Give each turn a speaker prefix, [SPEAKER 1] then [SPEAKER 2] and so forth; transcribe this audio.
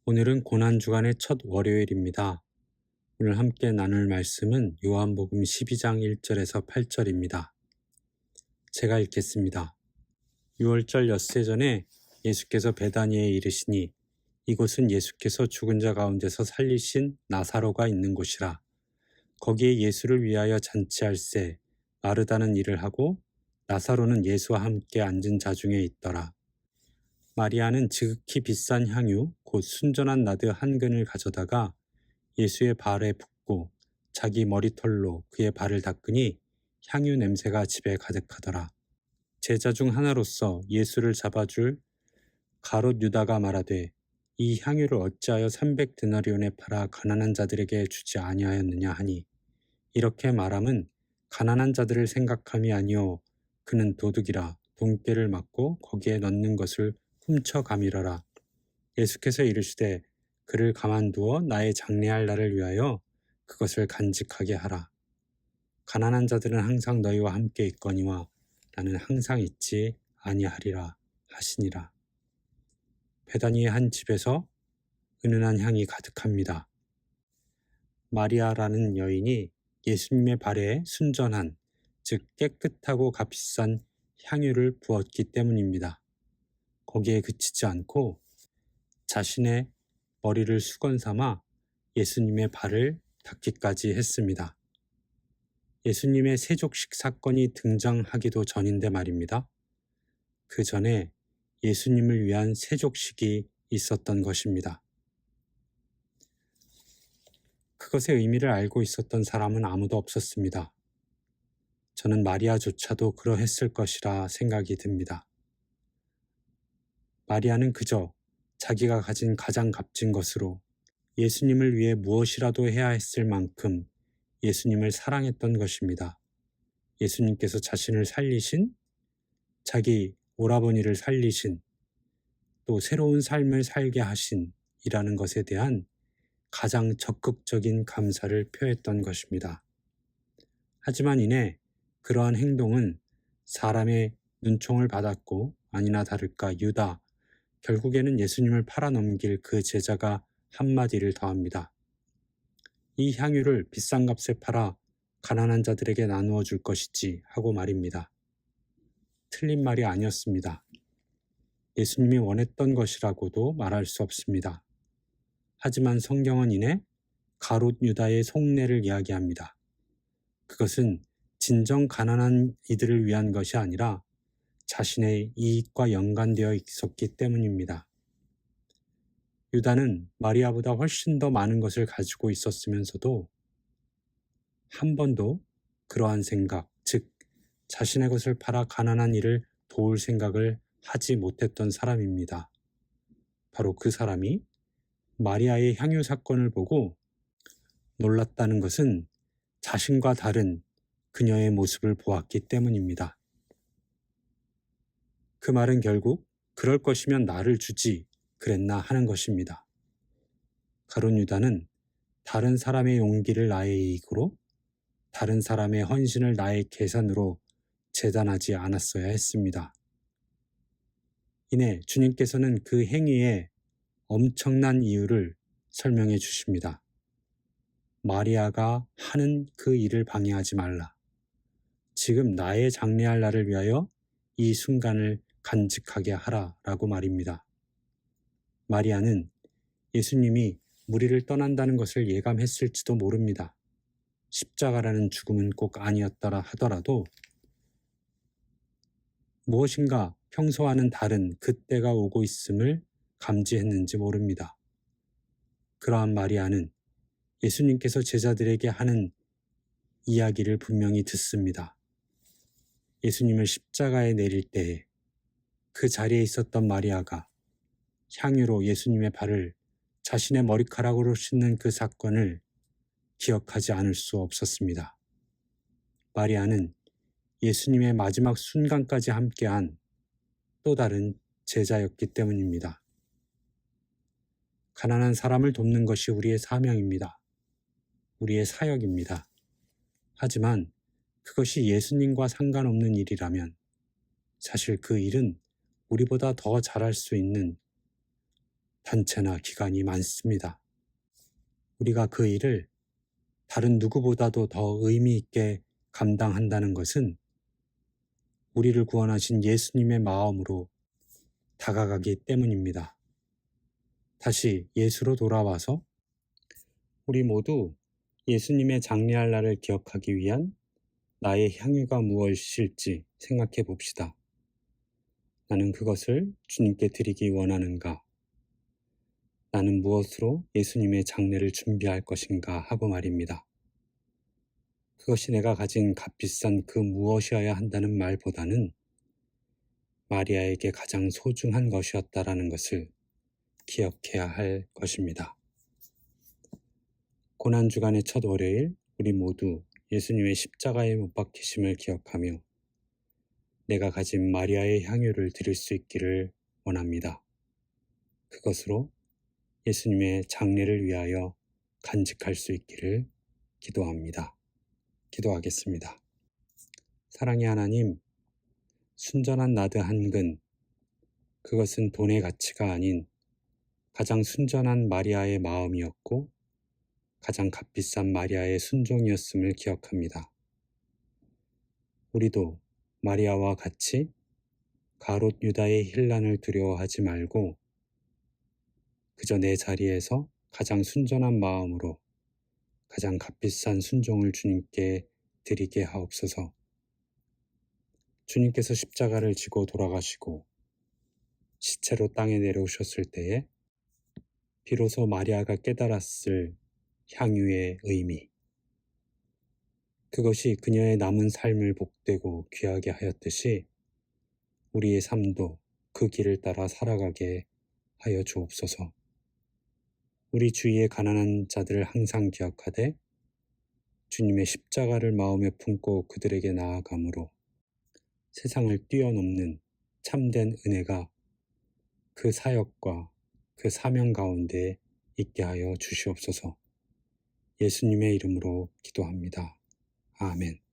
[SPEAKER 1] 오늘은 고난주간의 첫 월요일입니다. 오늘 함께 나눌 말씀은 요한복음 12장 1절에서 8절입니다. 제가 읽겠습니다. 6월절 엿새 전에 예수께서 베다니에 이르시니 이곳은 예수께서 죽은 자 가운데서 살리신 나사로가 있는 곳이라. 거기에 예수를 위하여 잔치할새 마르다는 일을 하고 나사로는 예수와 함께 앉은 자 중에 있더라. 마리아는 지극히 비싼 향유 곧 순전한 나드 한 근을 가져다가 예수의 발에 붓고 자기 머리털로 그의 발을 닦으니 향유 냄새가 집에 가득하더라. 제자 중 하나로서 예수를 잡아줄 가롯 유다가 말하되 이 향유를 어찌하여 300데나리온에 팔아 가난한 자들에게 주지 아니하였느냐 하니 이렇게 말함은 가난한 자들을 생각함이 아니요 그는 도둑이라 돈깨를 맞고 거기에 넣는 것을 훔쳐가밀어라. 예수께서 이르시되 그를 가만두어 나의 장례할 날을 위하여 그것을 간직하게 하라. 가난한 자들은 항상 너희와 함께 있거니와 나는 항상 있지 아니하리라 하시니라. 베다니의 한 집에서 은은한 향이 가득합니다. 마리아라는 여인이 예수님의 발에 순전한, 즉 깨끗하고 값비싼 향유를 부었기 때문입니다. 거기에 그치지 않고 자신의 머리를 수건 삼아 예수님의 발을 닦기까지 했습니다. 예수님의 세족식 사건이 등장하기도 전인데 말입니다. 그 전에 예수님을 위한 세족식이 있었던 것입니다. 그것의 의미를 알고 있었던 사람은 아무도 없었습니다. 저는 마리아조차도 그러했을 것이라 생각이 듭니다. 마리아는 그저 자기가 가진 가장 값진 것으로 예수님을 위해 무엇이라도 해야 했을 만큼 예수님을 사랑했던 것입니다. 예수님께서 자신을 살리신, 자기 오라버니를 살리신, 또 새로운 삶을 살게 하신 이라는 것에 대한 가장 적극적인 감사를 표했던 것입니다. 하지만 이내 그러한 행동은 사람의 눈총을 받았고 아니나 다를까 유다, 결국에는 예수님을 팔아넘길 그 제자가 한마디를 더합니다. 이 향유를 비싼 값에 팔아 가난한 자들에게 나누어 줄 것이지 하고 말입니다. 틀린 말이 아니었습니다. 예수님이 원했던 것이라고도 말할 수 없습니다. 하지만 성경은 이내 가롯 유다의 속내를 이야기합니다. 그것은 진정 가난한 이들을 위한 것이 아니라 자신의 이익과 연관되어 있었기 때문입니다. 유다는 마리아보다 훨씬 더 많은 것을 가지고 있었으면서도 한 번도 그러한 생각, 즉 자신의 것을 팔아 가난한 이를 도울 생각을 하지 못했던 사람입니다. 바로 그 사람이 마리아의 향유 사건을 보고 놀랐다는 것은 자신과 다른 그녀의 모습을 보았기 때문입니다. 그 말은 결국 그럴 것이면 나를 주지 그랬나 하는 것입니다. 가룟 유다는 다른 사람의 용기를 나의 이익으로, 다른 사람의 헌신을 나의 계산으로 재단하지 않았어야 했습니다. 이내 주님께서는 그 행위의 엄청난 이유를 설명해 주십니다. 마리아가 하는 그 일을 방해하지 말라. 지금 나의 장례할 날을 위하여 이 순간을 간직하게 하라 라고 말입니다. 마리아는 예수님이 무리를 떠난다는 것을 예감했을지도 모릅니다. 십자가라는 죽음은 꼭 아니었더라 하더라도 무엇인가 평소와는 다른 그때가 오고 있음을 감지했는지 모릅니다. 그러한 마리아는 예수님께서 제자들에게 하는 이야기를 분명히 듣습니다. 예수님을 십자가에 내릴 때에 그 자리에 있었던 마리아가 향유로 예수님의 발을 자신의 머리카락으로 씻는 그 사건을 기억하지 않을 수 없었습니다. 마리아는 예수님의 마지막 순간까지 함께한 또 다른 제자였기 때문입니다. 가난한 사람을 돕는 것이 우리의 사명입니다. 우리의 사역입니다. 하지만 그것이 예수님과 상관없는 일이라면 사실 그 일은 우리보다 더 잘할 수 있는 편체나 기관이 많습니다. 우리가 그 일을 다른 누구보다도 더 의미 있게 감당한다는 것은 우리를 구원하신 예수님의 마음으로 다가가기 때문입니다. 다시 예수로 돌아와서 우리 모두 예수님의 장례할 날을 기억하기 위한 나의 향유가 무엇일지 생각해 봅시다. 나는 그것을 주님께 드리기 원하는가? 나는 무엇으로 예수님의 장례를 준비할 것인가 하고 말입니다. 그것이 내가 가진 값비싼 그 무엇이어야 한다는 말보다는 마리아에게 가장 소중한 것이었다라는 것을 기억해야 할 것입니다. 고난주간의 첫 월요일 우리 모두 예수님의 십자가에 못 박히심을 기억하며 내가 가진 마리아의 향유를 드릴 수 있기를 원합니다. 그것으로 예수님의 장례를 위하여 간직할 수 있기를 기도합니다. 기도하겠습니다. 사랑의 하나님, 순전한 나드 한 근, 그것은 돈의 가치가 아닌 가장 순전한 마리아의 마음이었고 가장 값비싼 마리아의 순종이었음을 기억합니다. 우리도 마리아와 같이 가롯 유다의 힐난을 두려워하지 말고 그저 내 자리에서 가장 순전한 마음으로 가장 값비싼 순종을 주님께 드리게 하옵소서. 주님께서 십자가를 지고 돌아가시고 시체로 땅에 내려오셨을 때에 비로소 마리아가 깨달았을 향유의 의미, 그것이 그녀의 남은 삶을 복되고 귀하게 하였듯이 우리의 삶도 그 길을 따라 살아가게 하여 주옵소서. 우리 주위의 가난한 자들을 항상 기억하되 주님의 십자가를 마음에 품고 그들에게 나아감으로 세상을 뛰어넘는 참된 은혜가 그 사역과 그 사명 가운데 있게 하여 주시옵소서. 예수님의 이름으로 기도합니다. 아멘.